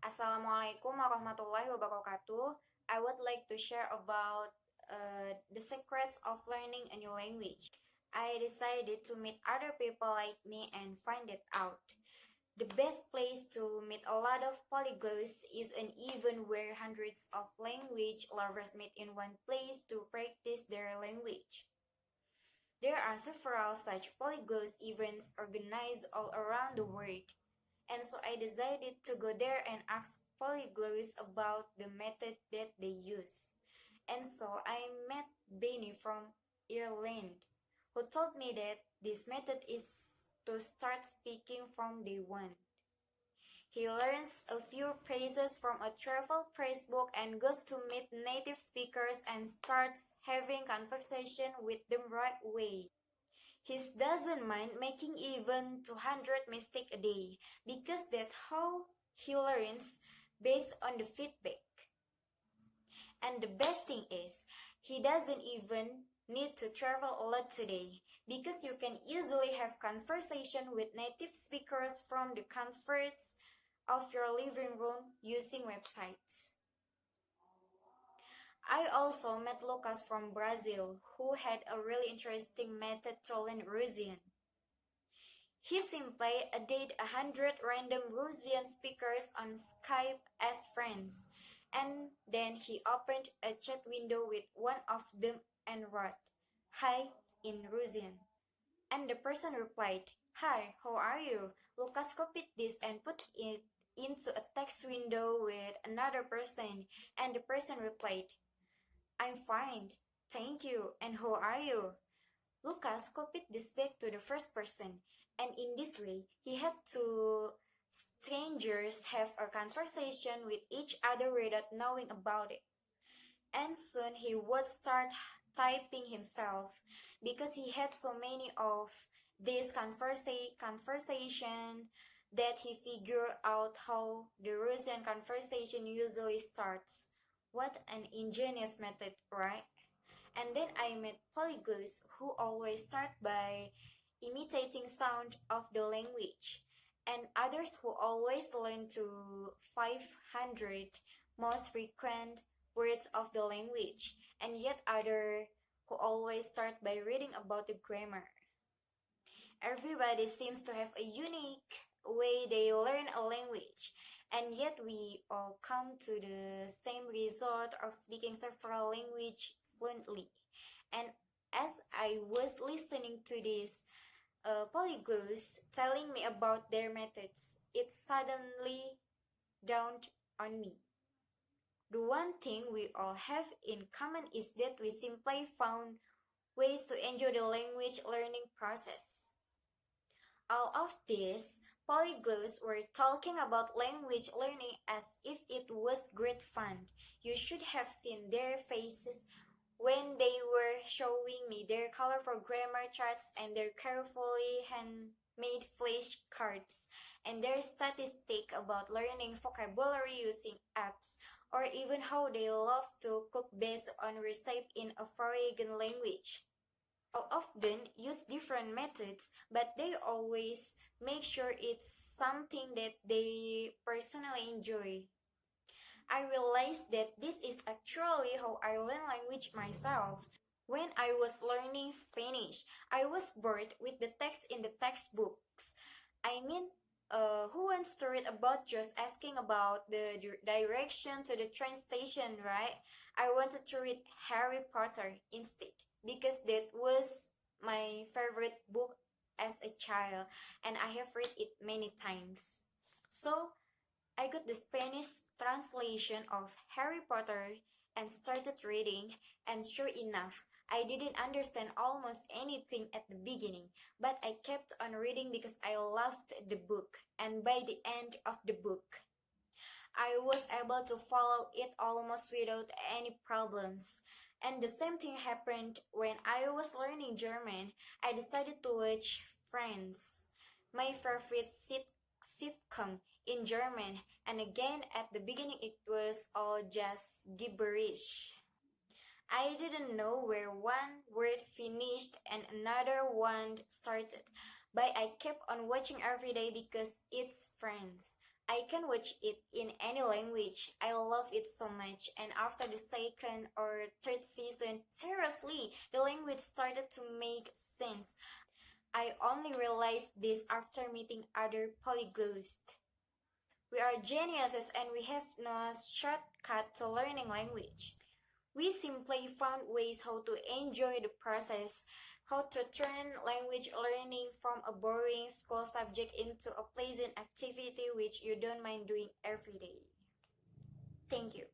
Assalamualaikum warahmatullahi wabarakatuh. I would like to share about the secrets of learning a new language. I decided to meet other people like me and find it out. The best place to meet a lot of polyglots is an event where hundreds of language lovers meet in one place to practice their language. There are several such polyglot events organized all around the world. And so I decided to go there and ask polyglots about the method that they use. And so I met Benny from Ireland, who told me that this method is to start speaking from day one. He learns a few phrases from a travel phrase book and goes to meet native speakers and starts having conversation with them right away. He doesn't mind making even 200 mistakes a day because that's how he learns based on the feedback. And the best thing is, he doesn't even need to travel a lot today because you can easily have conversation with native speakers from the comfort of your living room using websites. I also met Lucas from Brazil, who had a really interesting method to learn Russian. He simply added 100 random Russian speakers on Skype as friends, and then he opened a chat window with one of them and wrote, "Hi" in Russian. And the person replied, "Hi, how are you?" Lucas copied this and put it into a text window with another person, and the person replied, "I'm fine, thank you, and who are you?" Lucas copied this back to the first person, and in this way, he had two strangers have a conversation with each other without knowing about it. And soon he would start typing himself, because he had so many of these conversation that he figured out how the Russian conversation usually starts. What an ingenious method, right? And then I met polyglots who always start by imitating sound of the language, and others who always learn to 500 most frequent words of the language, and yet other who always start by reading about the grammar. Everybody seems to have a unique way they learn a language, and yet we all come to the same result of speaking several languages fluently. And as I was listening to these polyglots telling me about their methods, it suddenly dawned on me. The one thing we all have in common is that we simply found ways to enjoy the language learning process. All of these polyglots were talking about language learning as if it was great fun. You should have seen their faces when they were showing me their colorful grammar charts and their carefully handmade flashcards, and their statistic about learning vocabulary using apps, or even how they love to cook based on recipe in a foreign language. All of them use different methods, but they always make sure it's something that they personally enjoy. I realized that this is actually how I learn language myself. When I was learning Spanish, I was bored with the text in the textbooks. I mean, who wants to read about just asking about the direction to the train station, right? I wanted to read Harry Potter instead, because that was my favorite book as a child, and I have read it many times. So, I got the Spanish translation of Harry Potter and started reading, and sure enough, I didn't understand almost anything at the beginning, but I kept on reading because I loved the book, and by the end of the book, I was able to follow it almost without any problems. And the same thing happened when I was learning German. I decided to watch Friends, my favorite sitcom in German, and again at the beginning it was all just gibberish. I didn't know where one word finished and another one started, but I kept on watching every day because it's Friends. I can watch it in any language. I love it so much. And after the second or third season, seriously, the language started to make sense. I only realized this after meeting other polyglots. We are geniuses and we have no shortcut to learning language. We simply found ways how to enjoy the process, how to turn language learning from a boring school subject into a pleasant activity which you don't mind doing every day. Thank you.